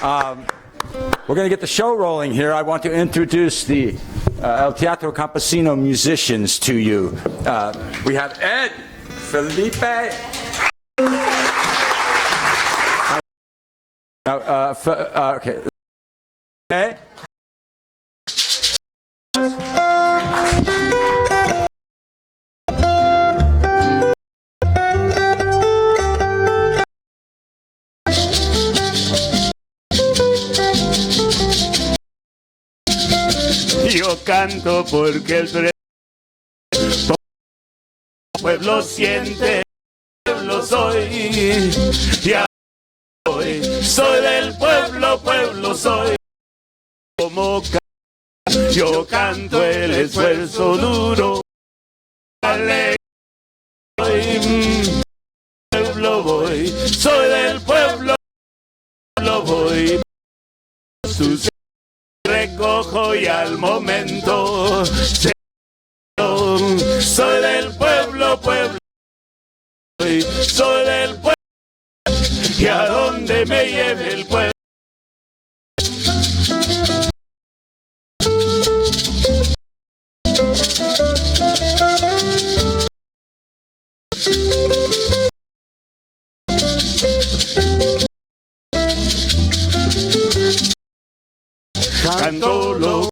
We're going to get the show rolling here. I want to introduce the El Teatro Campesino musicians to you. We have Ed, Felipe. Okay. Ed. Yo canto porque el pueblo siente, pueblo soy, ya soy del pueblo, pueblo soy. Como yo canto el esfuerzo duro, alegre, pueblo voy, soy del pueblo, pueblo voy. Sus recojo y al momento soy del pueblo, pueblo, soy del pueblo y a donde me lleve el pueblo. Canto lo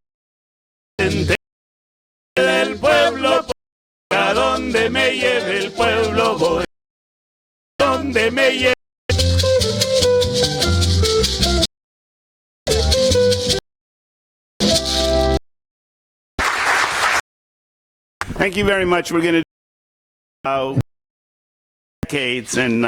del pueblo, a donde me lleve el pueblo voy, donde me lleve. Thank you very much. We're going to do decades and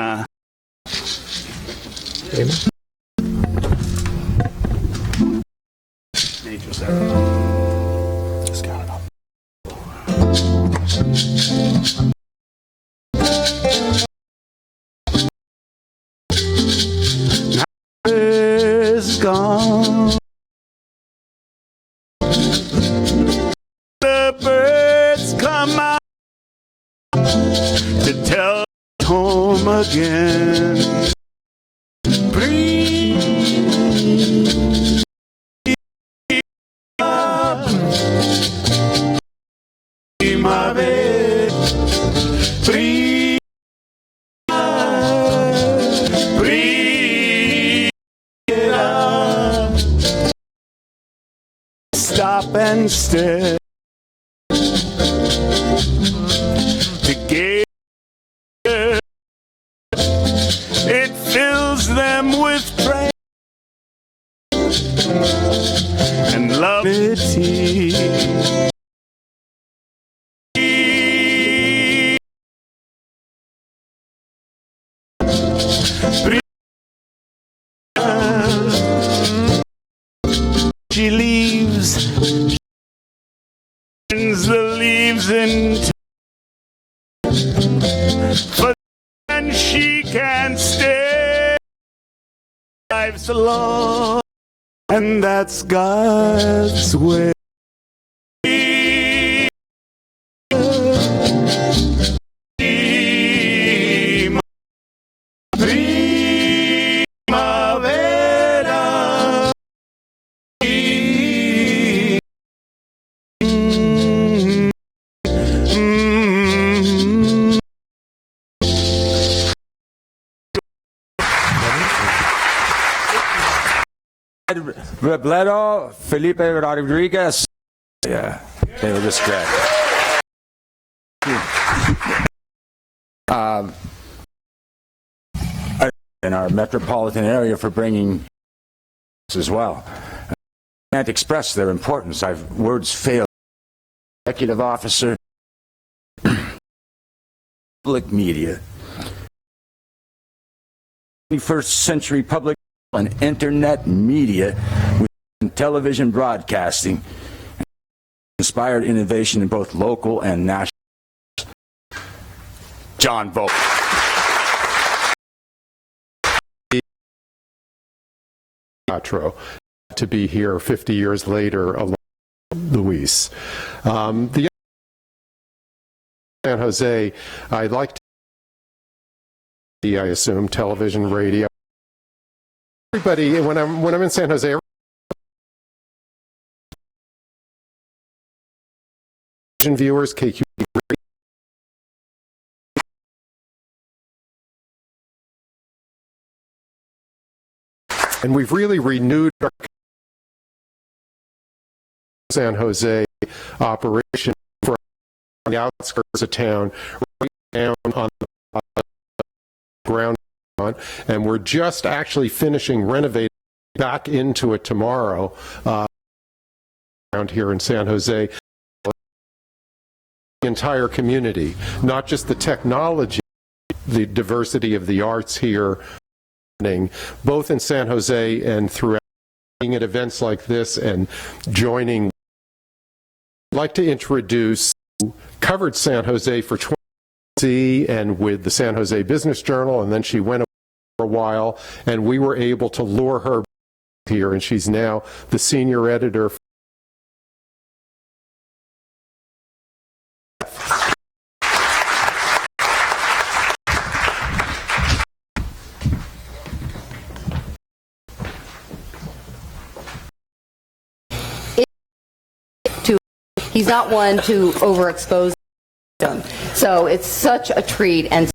is gone. The birds come out to tell home again. Stop and stare together. It fills them with praise and love. She leaves, the leaves into, but then she can't stay. Life's long, and that's God's way. Robledo, Felipe Rodriguez. Yeah, they were just great. In our metropolitan area for bringing as well. I can't express their importance. Words fail. Executive officer, public media, 21st century public and internet media with television broadcasting inspired innovation in both local and national. John Vogt. To be here 50 years later along with Luis. The San Jose, I'd like to, I assume, television, radio, everybody, when I'm in San Jose, viewers, KQ. And we've really renewed our San Jose operation from the outskirts of town, right down on the ground, and we're just actually finishing renovating back into it tomorrow around here in San Jose. The entire community, not just the technology, the diversity of the arts here, both in San Jose and throughout, being at events like this and joining. I'd like to introduce, covered San Jose for 20 years and with the San Jose Business Journal, and then she went away for a while, and we were able to lure her here, and she's now the senior editor. He's not one to overexpose them. So it's such a treat. And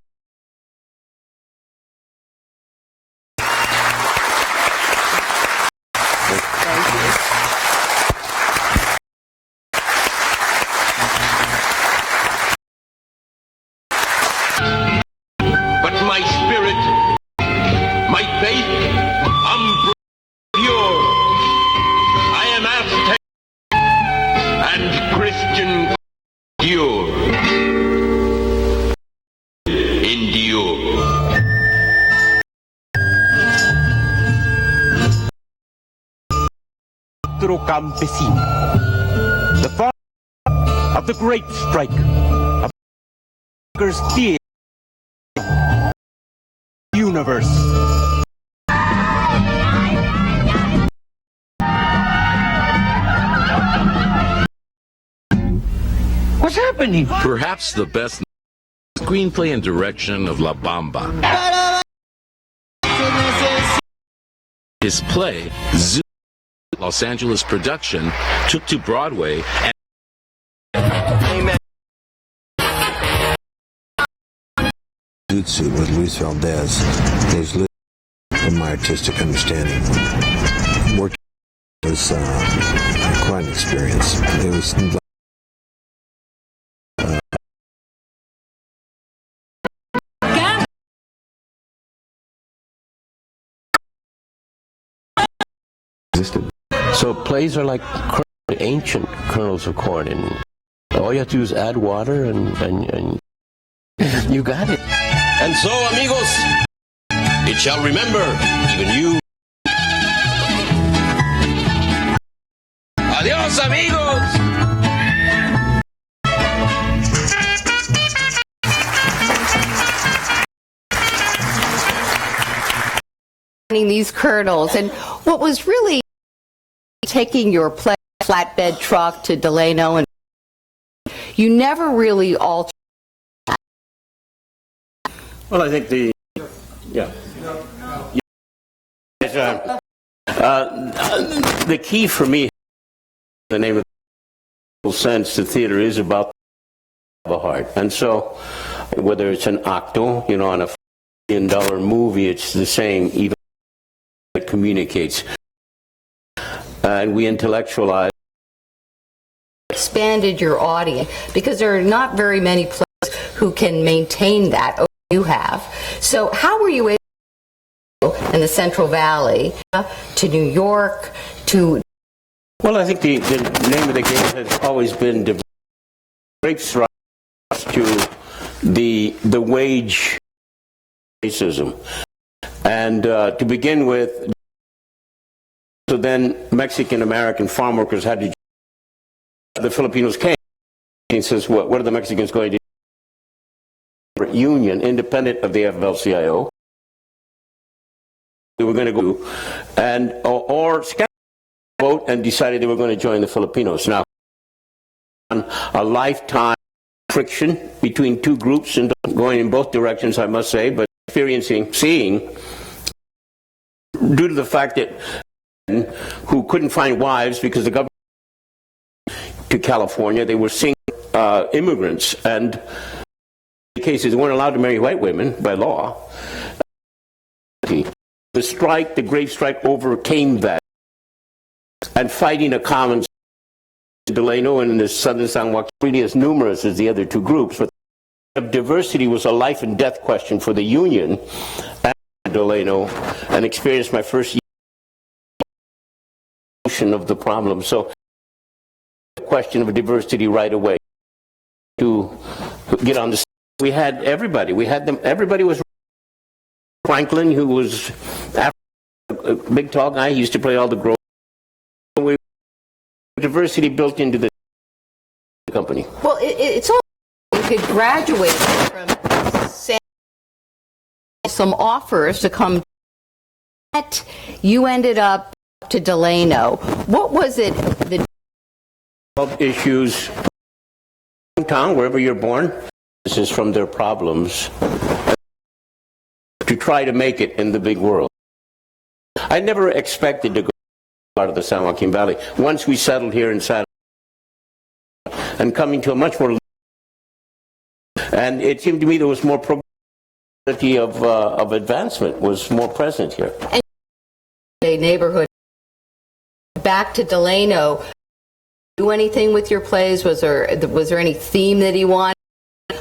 but my spirit, my faith, pure. I am Aztec and Christian. Endure. Campesino, the father of the great strike, of workers' theater, universe. What's happening? Perhaps the best screenplay and direction of La Bamba. His play, Zoo, Los Angeles production, took to Broadway and Suit with Luis Valdez is from my artistic understanding. Working was quite an experience. It was So plays are like ancient kernels of corn, and all you have to do is add water, and you got it. And so, amigos, it shall remember, even you. Adios, amigos! these kernels. And what was really taking your flatbed truck to Delano, and you never really altered. Well, I think the key for me, the name of the sense, the theater is about the heart, and so whether it's an acto, on a $1 billion movie, it's the same. Even it communicates, and we intellectualize. Expanded your audience because there are not very many places who can maintain that. You have. So how were you able in the Central Valley to New York to? Well, I think the name of the game has always been to break thrust to the wage racism, and to begin with. So then Mexican American farm workers had to. The Filipinos came. He says, "What are the Mexicans going to do?" Union, independent of the AFL-CIO, they were going to go and or vote and decided they were going to join the Filipinos. Now, a lifetime friction between two groups and going in both directions, I must say, but seeing due to the fact that who couldn't find wives because the government to California, they were single immigrants, and in cases they weren't allowed to marry white women by law. The strike, the grave strike, overcame that, and fighting a common Delano and the Southern San Joaquin, really as numerous as the other two groups, but diversity was a life and death question for the Union and Delano, and experienced my first of the problem. So the question of diversity right away to get on the, we had everybody, we had them, everybody was Franklin, who was a big tall guy, he used to play all the grove. Diversity built into the company. Well, it's all, you could graduate from some offers to come, you ended up to Delano. What was it? The issues, hometown, wherever you're born, this is from their problems, to try to make it in the big world. I never expected to go out of the San Joaquin Valley. Once we settled here in San, and coming to a much more, and it seemed to me there was more probability of advancement was more present here. And a neighborhood. Back to Delano, do anything with your plays? Was there any theme that he wanted?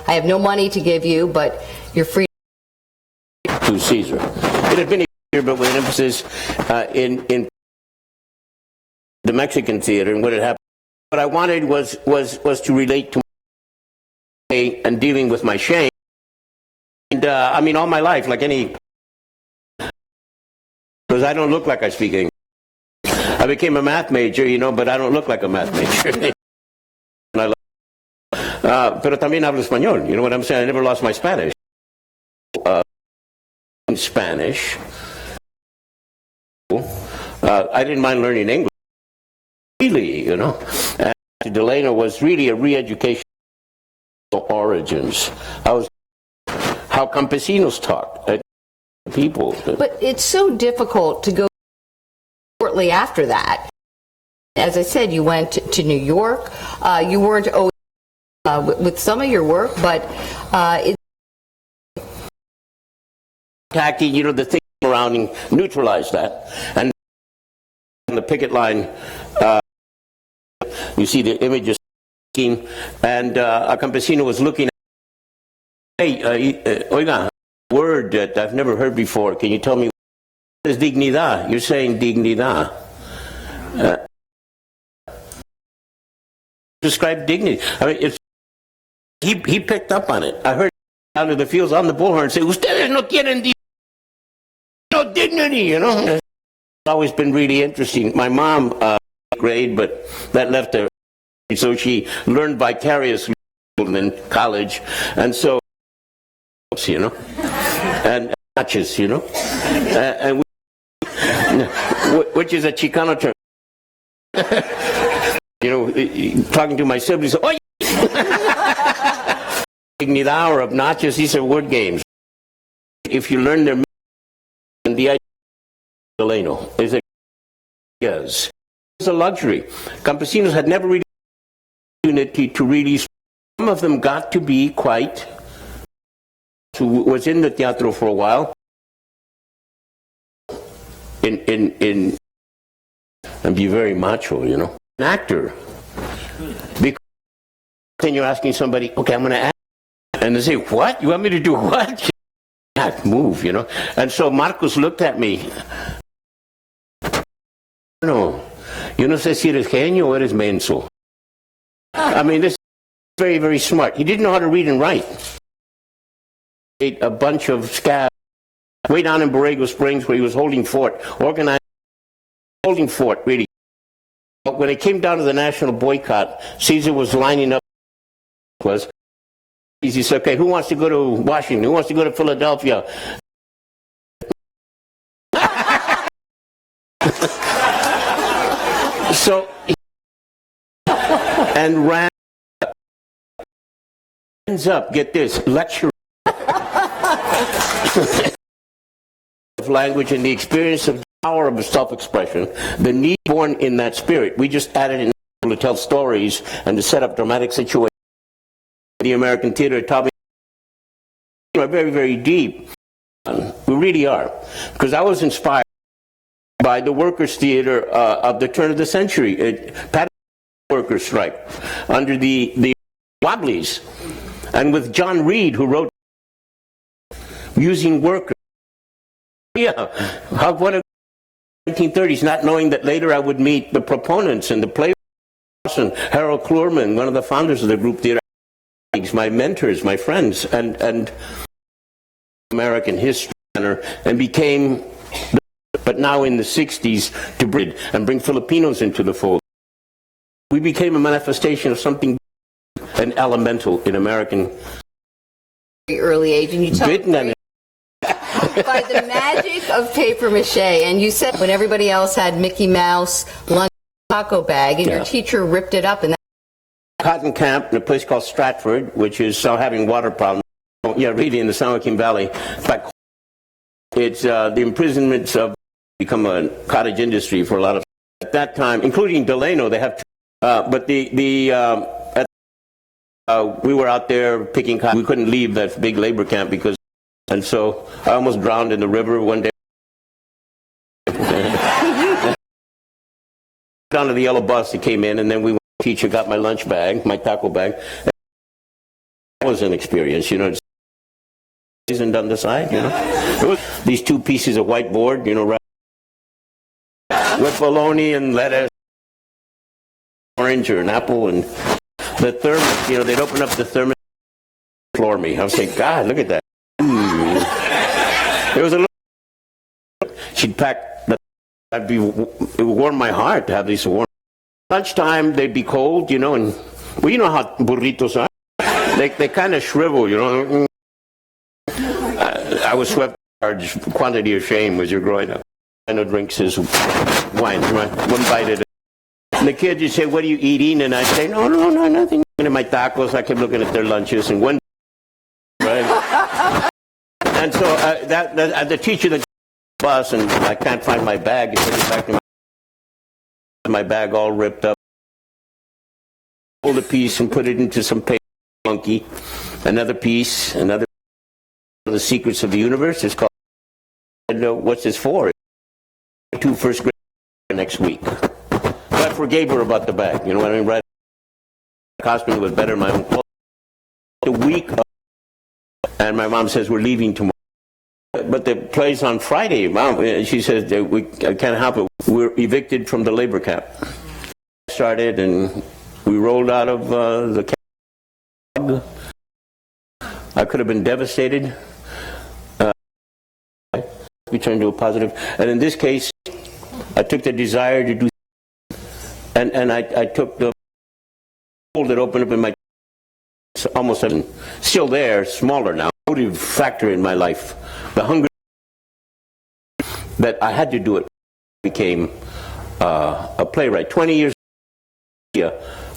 I have no money to give you, but you're free to Caesar. It had been a year, but with an emphasis in the Mexican theater and what had happened. What I wanted was to relate to and dealing with my shame. And I mean, all my life, like any, because I don't look like I speak English. I became a math major, you know, but I don't look like a math major. Pero también hablo español, you know what I'm saying? I never lost my Spanish. In Spanish, I didn't mind learning English, really, you know. And Delano was really a re-education of origins. I was how campesinos talk, people. But it's so difficult to go shortly after that. As I said, you went to New York. You weren't always with some of your work, but attacking, you know, the thing around and neutralize that. And on the picket line, you see the images, and a campesino was looking at, hey, oiga, a word that I've never heard before. Can you tell me what is dignidad? You're saying dignidad. Describe dignity. I mean, it's, he picked up on it. I heard out of the fields on the bullhorn say, ustedes no tienen no dignity, you know. It's always been really interesting. My mom, grade, but that left her, so she learned vicariously in college, and so, you know, and matches, you know, and which is a Chicano term. You know, talking to my siblings, oh, dignidad or obnoxious, these are word games. If you learn their meaning, and the idea of Delano is that it's a luxury. Campesinos had never really opportunity to really, some of them got to be quite, who was in the teatro for a while, and be very macho, you know. An actor. Because then you're asking somebody, okay, I'm going to act. And they say, what? You want me to do what? Not move, you know. And so Marcos looked at me. No, yo no sé si eres genio o eres menso. I mean, this is very, very smart. He didn't know how to read and write. A bunch of scabs way down in Borrego Springs where he was holding fort, organized, holding fort, really. But when it came down to the national boycott, Caesar was lining up. He said, okay, who wants to go to Washington? Who wants to go to Philadelphia? So, and ran, ends up, get this, lecture of language and the experience of power of self-expression, the need born in that spirit. We just added in to tell stories and to set up dramatic situations. The American theater taught me very, very deep. We really are. Because I was inspired by the workers' theater of the turn of the century. Workers' strike under the Wobblies. And with John Reed, who wrote Using Workers. Yeah, what a 1930s, not knowing that later I would meet the proponents and the players, and Harold Klurman, one of the founders of the group theater, my mentors, my friends, and American History Center, and became, but now in the 60s, to bring Filipinos into the fold. We became a manifestation of something, an elemental in American early age, and you tell by the magic of paper mache. And you said when everybody else had Mickey Mouse lunch taco bag, and your teacher ripped it up, and cotton camp in a place called Stratford, which is having water problems. Yeah, really in the San Joaquin Valley. In fact, it's the imprisonments of become a cottage industry for a lot of at that time, including Delano. They have, but we were out there picking cotton. We couldn't leave that big labor camp because. And so I almost drowned in the river one day. Down to the yellow bus that came in, and then the teacher got my lunch bag, my taco bag. That was an experience, you know. Isn't on the side, you know. It was these two pieces of whiteboard, you know, with bologna and lettuce, orange or an apple, and the thermos. You know, they'd open up the thermos, floor me. I would say, God, look at that. It was a little. She'd pack. It would warm my heart to have these warm. Lunchtime, they'd be cold, you know, and well, you know how burritos are. They kind of shrivel, you know. I was swept large quantity of shame as you're growing up. I know drinks is wine, right? One bite at a. And the kids would say, "What are you eating?" And I'd say, "No, nothing." And my tacos, I kept looking at their lunches, and one. Right. And so the teacher that bus, and I can't find my bag. He took it back to my bag, all ripped up. Pulled a piece and put it into some paper monkey. Another piece, another. The Secrets of the Universe is called. What's this for? 2 first grade next week. So I forgave her about the bag. You know what I mean? Right. The costume was better than my own clothes. The week of, and my mom says we're leaving tomorrow. But the play's on Friday. Mom, she says I can't help it. We're evicted from the labor camp. Started and we rolled out of the camp. I could have been devastated. We turned to a positive. And in this case, I took the desire to do, and I took the hole that opened up in my, almost still there, smaller now, motive factor in my life. The hunger that I had to do it became a playwright. 20 years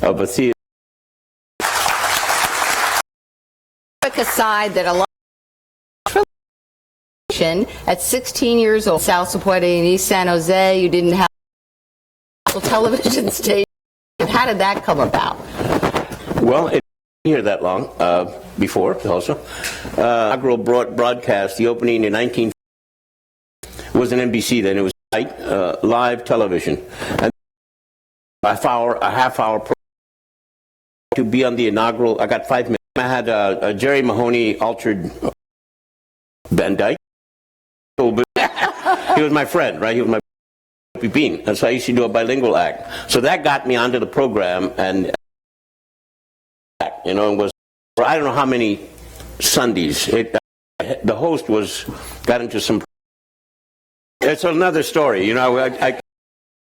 of a theater. Aside that a lot at 16 years old, South Zapata in East San Jose, you didn't have a television station. How did that come about? Well, it didn't here that long before also. Inaugural broadcast, the opening in 19. It was an NBC then. It was live television, and a half hour to be on the inaugural. I got 5 minutes. I had a Jerry Mahoney altered Van Dyke. He was my friend, right? He was my bean. And so I used to do a bilingual act. So that got me onto the program, and you know, it was for I don't know how many Sundays. The host got into some. It's another story, you know. I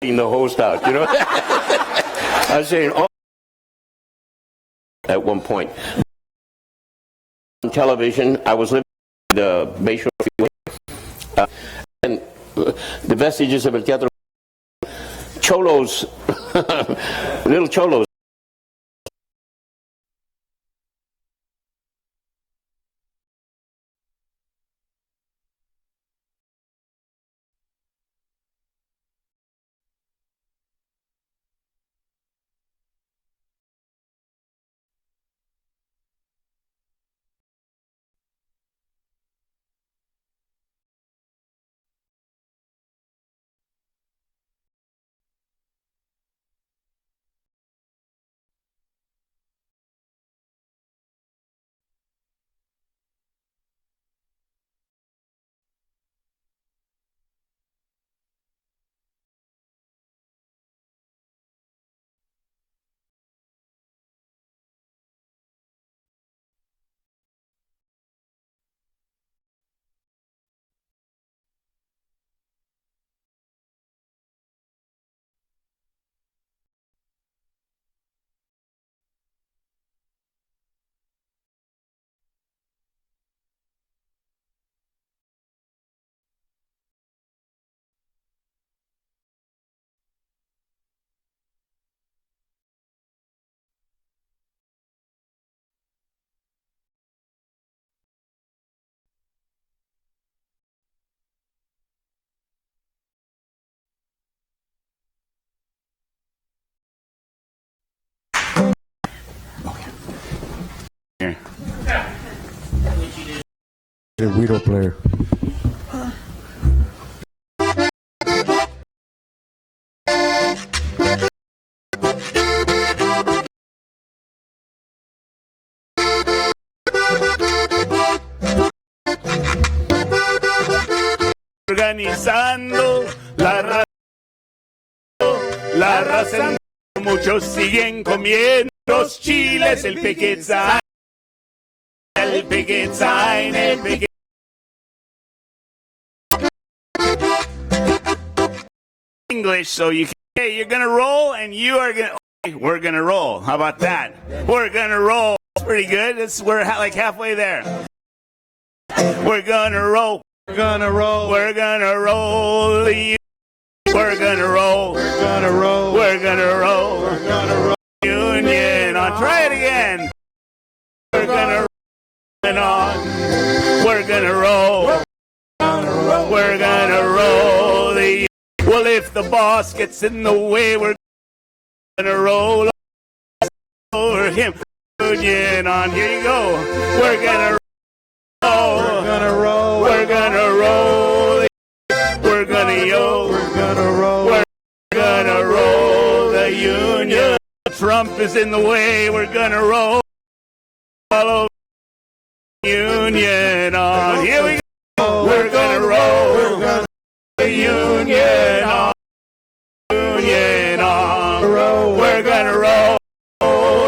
the host out, you know. I was saying, oh, at one point on television, I was living in the Bayshore Freeway, and the vestiges of El Teatro Cholos, little Cholos. Guido player. Organizando la raza, muchos siguen comiendo los chiles, el pequetzán, el pequetzán, el pequetzán. English, so you can, hey, you're gonna roll and you are gonna, okay, we're gonna roll. How about that? We're gonna roll. That's pretty good. We're like halfway there. We're gonna roll. We're gonna roll. We're gonna roll. We're gonna roll. We're gonna roll. We're gonna roll. We're gonna roll. Union on. Try it again. We're gonna roll on. We're gonna roll. We're gonna roll. Well, if the boss gets in the way, we're gonna roll over him. Union on. Here you go. We're gonna roll. We're gonna roll. We're gonna roll. We're gonna yo. We're gonna roll. We're gonna roll the union. Trump is in the way. We're gonna roll all over union on. Here we go. We're gonna roll. We're gonna the union on. Union on. We're gonna roll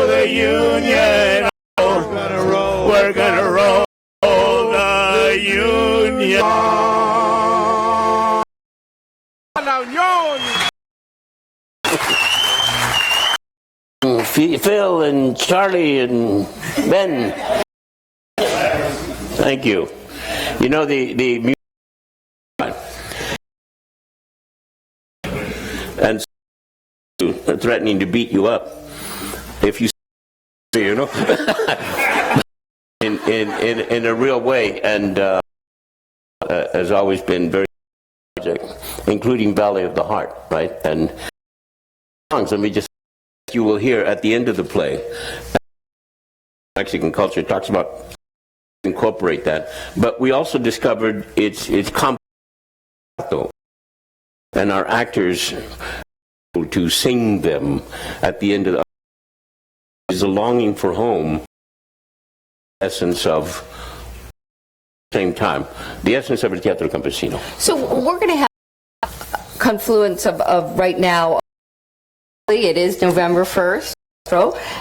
the union on. We're gonna roll. We're gonna roll the union. Phil and Charlie and Ben. Thank you. You know the and threatening to beat you up if you know in a real way, and has always been very including Valley of the Heart, right? And songs, let me just, you will hear at the end of the play, Mexican culture talks about incorporate that, but we also discovered it's complex, and our actors to sing them at the end of the is a longing for home, essence of same time, the essence of el teatro campesino. So we're going to have a confluence of right now. It is November 1st,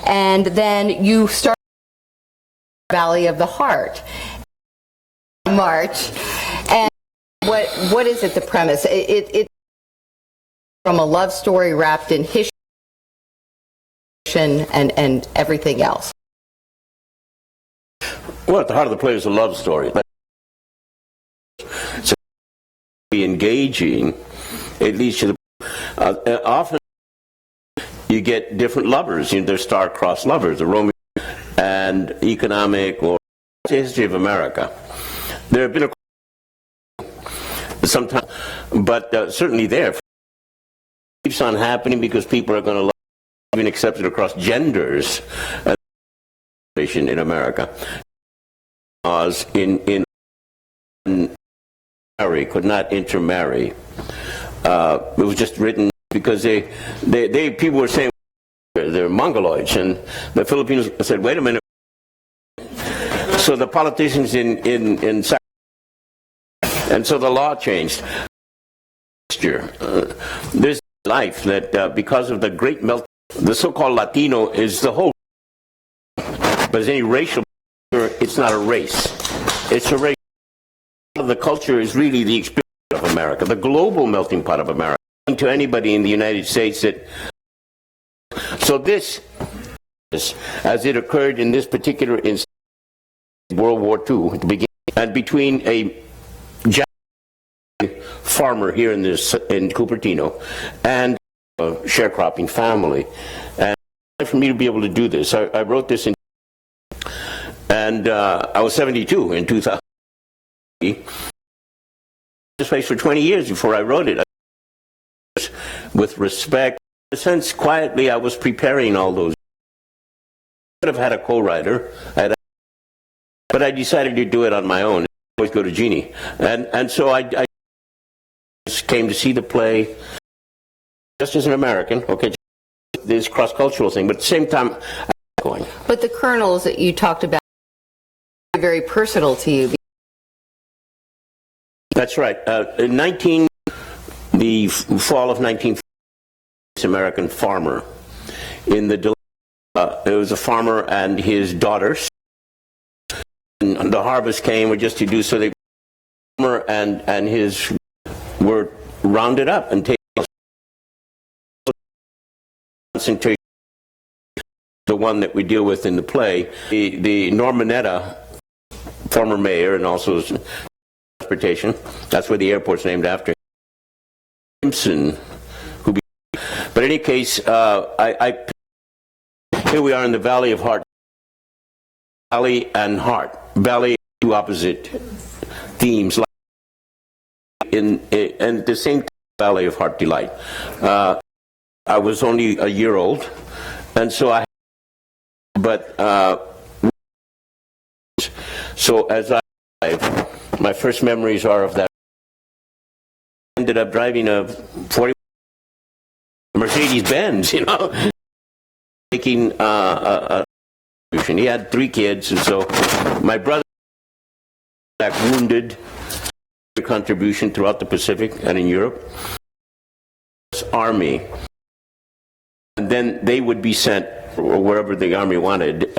and then you start Valley of the Heart in March. And what is it? The premise? It's from a love story wrapped in history and everything else. Well, at the heart of the play is a love story. So be engaging. It leads to the often you get different lovers. You know, they're star-crossed lovers, the Romeo and economic or the history of America. There have been sometimes, but certainly there. It keeps on happening because people are going to love, even accepted across genders in America. In marry, could not intermarry. It was just written because they people were saying they're Mongoloids, and the Filipinos said, wait a minute. So the politicians in and so the law changed. There's life that because of the great melt, the so-called Latino is the whole. But as any racial, it's not a race. It's a race. The culture is really the experience of America, the global melting pot of America. To anybody in the United States that. So this, as it occurred in this particular instance, World War II at the beginning, and between a farmer here in Cupertino and a sharecropping family, and for me to be able to do this, I wrote this in, and I was 72 in 2000. This place for 20 years before I wrote it. With respect, in a sense, quietly, I was preparing all those. I could have had a co-writer, but I decided to do it on my own. always go to Jeannie. And so I just came to see the play just as an American, okay, this cross-cultural thing, but at the same time, going. But the kernels that you talked about are very personal to you. That's right. The fall of 1940, this American farmer in the it was a farmer and his daughters. And the harvest came, just to do so. The farmer and his were rounded up and taken concentration. The one that we deal with in the play, the Normanetta, former mayor, and also transportation. That's where the airport's named after Simpson. But in any case, here we are in the Valley of Heart. Valley and Heart. Valley, two opposite themes. And the same Valley of Heart Delight. I was only a year old, and so so as my first memories are of that. I ended up driving a 40 Mercedes-Benz, you know, making he had 3 kids, and so my brother back wounded, contribution throughout the Pacific and in Europe. Army, and then they would be sent wherever the army wanted,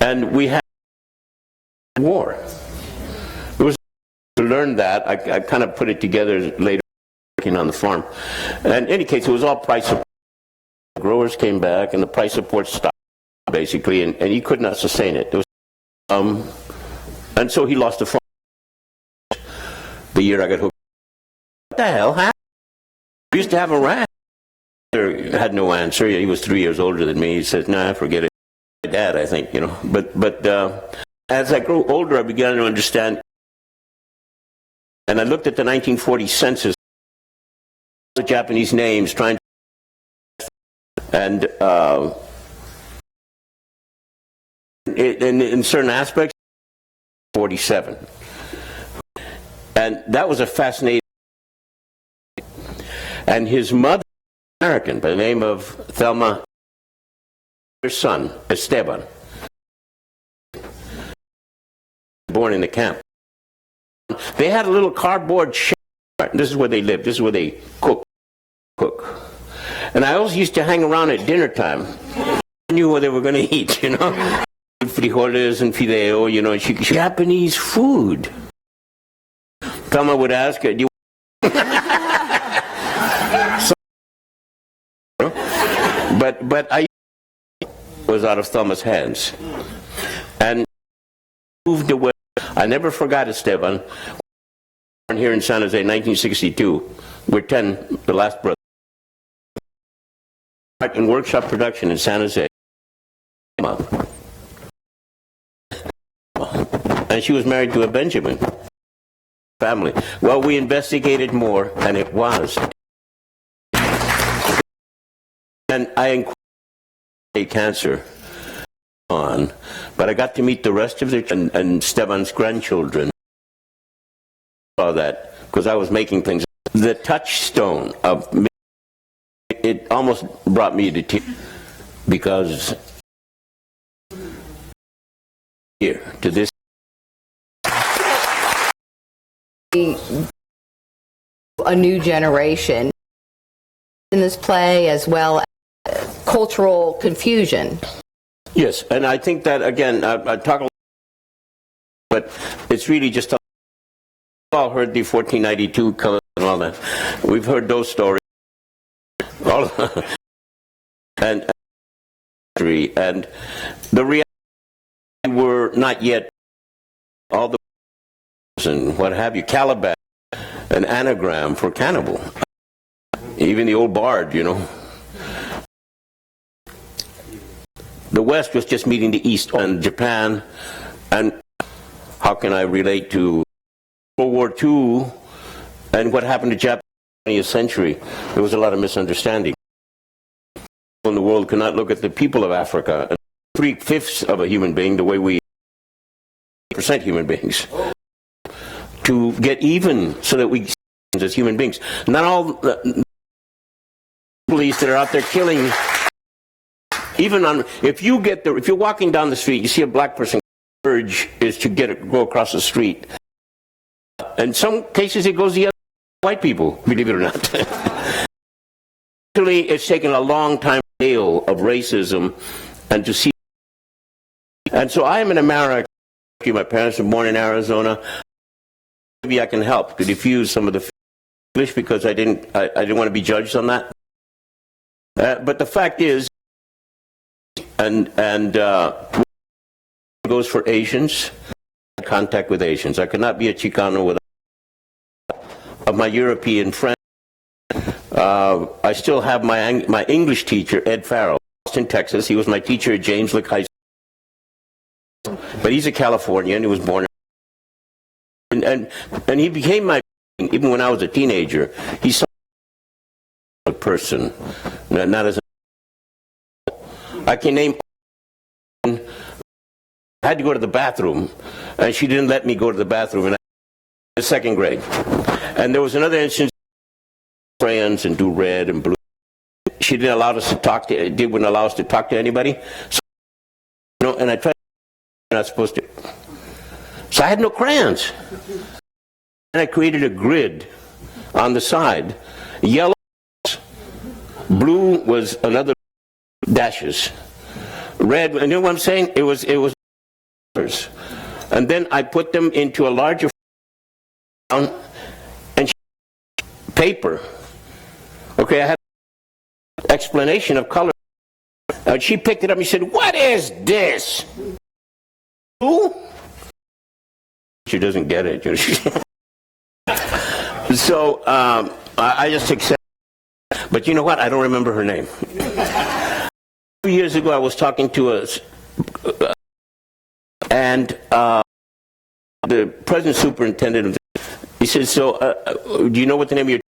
and we had war. It was to learn that. I kind of put it together later, working on the farm. And in any case, it was all price support. Growers came back, and the price support stopped basically, and he could not sustain it. There was, and so he lost the farm. The year I got hooked. What the hell happened? We used to have a ranch. Had no answer. He was 3 years older than me. He said, "Nah, forget it." My dad, I think, you know. But as I grew older, I began to understand. And I looked at the 1940 census, the Japanese names, trying to, and in certain aspects, 47. And that was a fascinating. And his mother, American, by the name of Thelma, her son, Esteban, born in the camp. They had a little cardboard shed. This is where they lived. This is where they cook. And I always used to hang around at dinner time. I knew what they were going to eat, you know. Frijoles and fideo, you know, Japanese food. Thelma would ask her, "Do you But I was out of Thelma's hands and moved away. I never forgot Esteban. Born here in San Jose, 1962. We're 10, the last brother. In workshop production in San Jose. And she was married to a Benjamin family. Well, we investigated more, and it was. And I inquired cancer on, but I got to meet the rest of their and Steban's grandchildren. Saw that because I was making things. The touchstone of it almost brought me to tears because here to this. A new generation in this play as well as cultural confusion. Yes, and I think that again, I talk a lot, but it's really just we've all heard the 1492 color and all that. We've heard those stories, all and the reality were not yet all the and what have you, Caliban, an anagram for cannibal. Even the old bard, you know. The West was just meeting the East and Japan, and how can I relate to World War II and what happened to Japan in the 20th century? There was a lot of misunderstanding. In the world could not look at the people of Africa, 3/5 of a human being, the way we percent human beings, to get even so that we as human beings. Not all the police that are out there killing. Even on, if you're walking down the street, you see a black person, the urge is to go across the street. In some cases, it goes the other way, white people, believe it or not. Actually, it's taken a long time to deal of racism and to see. And so I am an American. My parents were born in Arizona. Maybe I can help to diffuse some of the English because I didn't want to be judged on that. But the fact is, and goes for Asians, contact with Asians. I could not be a Chicano without my European friends. I still have my English teacher, Ed Farrell, in Texas. He was my teacher at James Lick High School. But he's a Californian. He was born and he became my, even when I was a teenager. He's a person, not as a, I can name. I had to go to the bathroom, and she didn't let me go to the bathroom in the second grade. And there was another instance, crayons and do red and blue. She didn't allow us to talk to, wouldn't allow us to talk to anybody. So, you know, and I tried, not supposed to. So I had no crayons. And I created a grid on the side. Yellow, blue was another dashes. Red, you know what I'm saying? It was, and then I put them into a larger and paper. Okay, I had an explanation of color. And she picked it up and she said, "What is this?" Who? She doesn't get it. So I just accept. But you know what? I don't remember her name. 2 years ago, I was talking to the present superintendent. He said, "So, do you know what the name of your?" A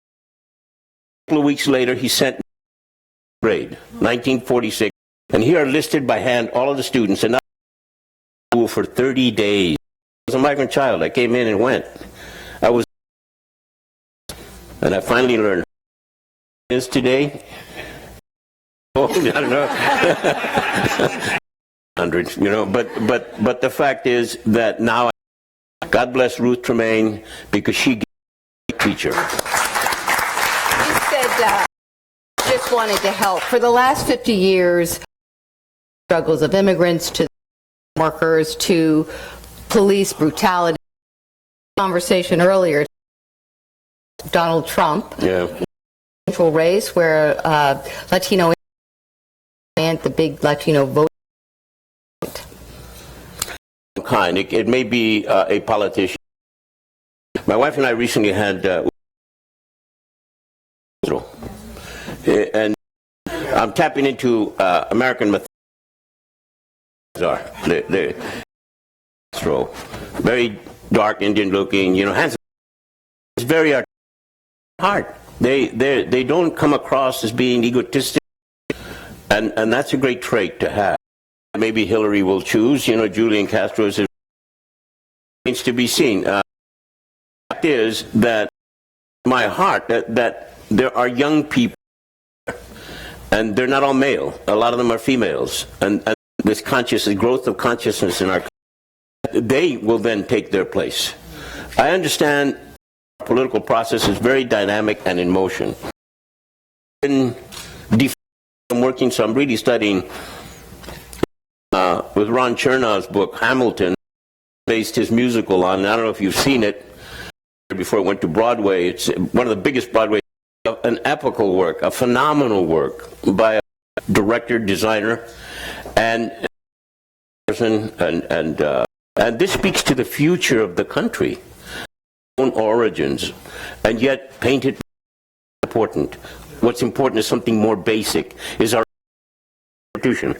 couple of weeks later, he sent me grade 1946, and here are listed by hand all of the students, and I was in school for 30 days. I was a migrant child. I came in and went. And I finally learned. Is today? Oh, I don't know. 100, you know. But the fact is that now, God bless Ruth Tremaine, because she gave me a teacher. You said just wanted to help. For the last 50 years, struggles of immigrants to workers to police brutality. Conversation earlier, Donald Trump. Yeah. Central race where Latino and the big Latino vote. Kind. It may be a politician. My wife and I recently had and I'm tapping into American mythology. The very dark Indian looking, you know, handsome. It's very hard. They don't come across as being egotistic, and that's a great trait to have. Maybe Hillary will choose. You know, Julian Castro is needs to be seen. The fact is that my heart that there are young people, and they're not all male. A lot of them are females, and this consciousness, growth of consciousness in our country, they will then take their place. I understand. Political process is very dynamic and in motion. I'm working, so I'm really studying with Ron Chernow's book, Hamilton, based his musical on, I don't know if you've seen it, before it went to Broadway. It's one of the biggest Broadway, an epical work, a phenomenal work by a director, designer, and this speaks to the future of the country. Own origins, and yet painted important. What's important is something more basic, is our institution.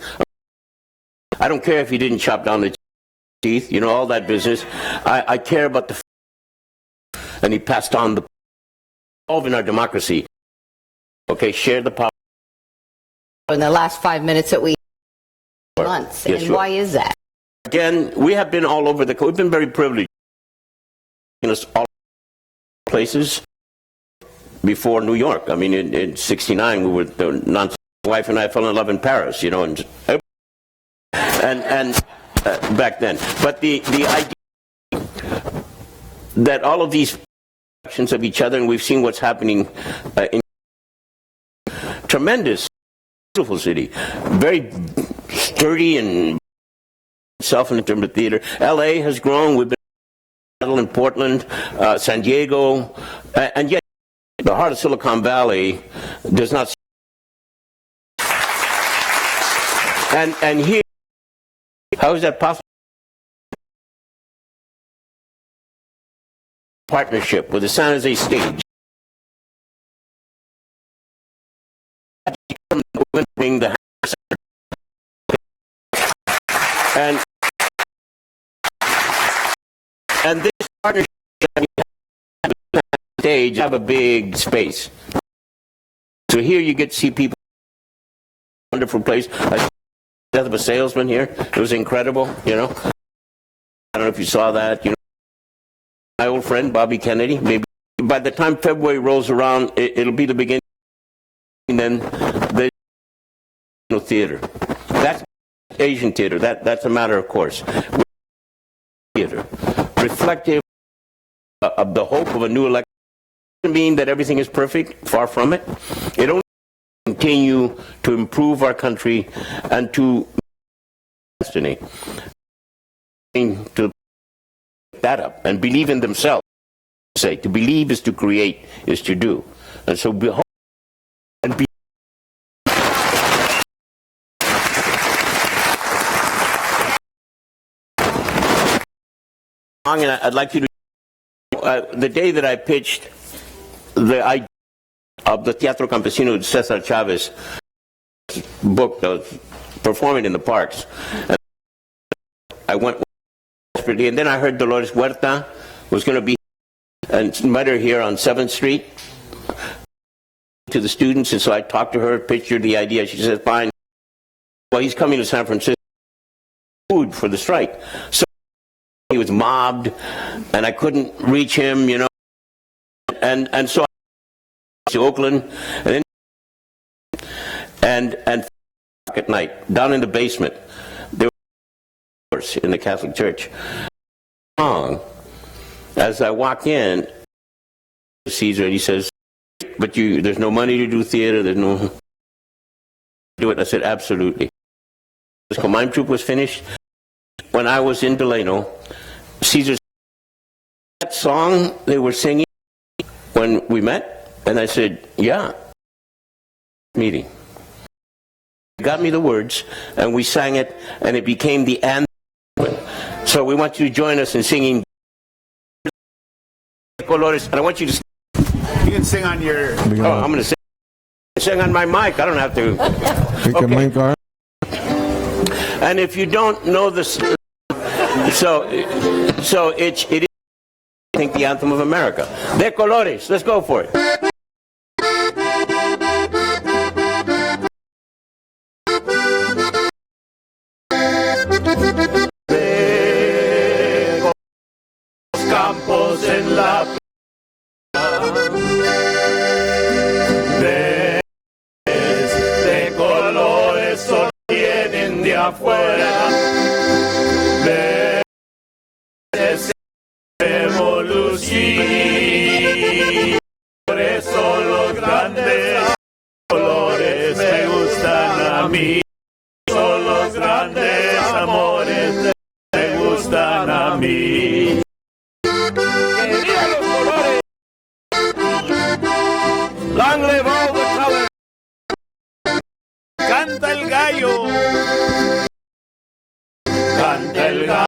I don't care if he didn't chop down the teeth, you know, all that business. I care about the and he passed on the all in our democracy. Okay, share the power. In the last 5 minutes that we months, yes, and sure. why is that? Again, we have been all over we've been very privileged. In all places before New York. I mean, in '69, we were my wife and I fell in love in Paris, you know, and back then. But the idea that all of these actions of each other, and we've seen what's happening in tremendous, beautiful city, very sturdy and self-in theater. L.A. has grown. We've been in Portland, San Diego, and yet the heart of Silicon Valley does not. And here, how is that possible? Partnership with the San Jose stage. Being the and this partnership stage have a big space. So here you get to see people. Wonderful place. I death of a salesman here. It was incredible. You know. I don't know if you saw that. You know, my old friend Bobby Kennedy. Maybe by the time February rolls around, it'll be the beginning. And then the theater. That's Asian theater. That's a matter of course. Theater, reflective of the hope of a new election. It doesn't mean that everything is perfect. Far from it. It only continue to improve our country and to destiny. To that up and believe in themselves. Say to believe is to create, is to do, and so behold and be. And I'd like you to the day that I pitched the idea of the Teatro Campesino de Cesar Chavez book that was performing in the parks. And I went desperately, and then I heard Dolores Huerta was going to be and met her here on 7th Street to the students, and so I talked to her, pitched her the idea. She said, fine. Well, he's coming to San Francisco food for the strike. So he was mobbed, and I couldn't reach him, you know. And so I went to Oakland, and at night, down in the basement, there was in the Catholic Church. As I walk in, Caesar, he says, but there's no money to do theater, there's no do it. I said, absolutely. The mime troupe was finished. When I was in Delano, Caesar, that song they were singing when we met, and I said, yeah, meeting. He got me the words, and we sang it, and it became the anthem. So we want you to join us in singing Colores, and I want you to. You can sing on your. Oh, I'm going to sing on my mic. I don't have to. Okay. And if you don't know this, so it is, I think, the anthem of America. De Colores. Let's go for it. Campos en la de colores solo vienen de afuera, de evolución. Por eso los grandes colores me gustan a mí. Son los grandes amores me gustan a mí. Long live all the colors. Canta el gallo. Canta el gallo.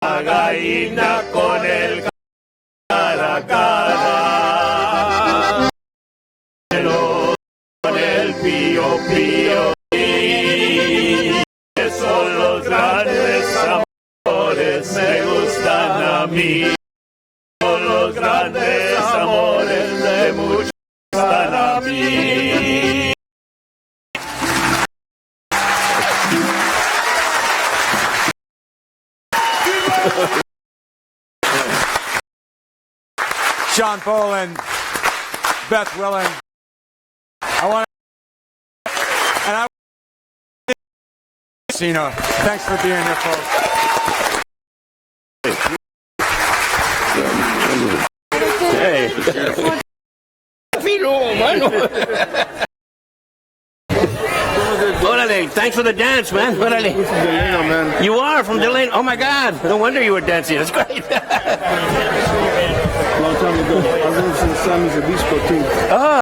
La gallina con el cara a cara. Pero con el pío pío. Son los grandes amores me gustan a mí. Son los grandes amores de muchos gustan a mí. Sean Boland, Beth Willing. I want to, and I Casino. Thanks for being here, folks. Hey. Órale, thanks for the dance, man. Órale. You are from Delano. Oh my God! No wonder you were dancing. That's great. Long time ago. I was in the San Luis Obispo too. Oh.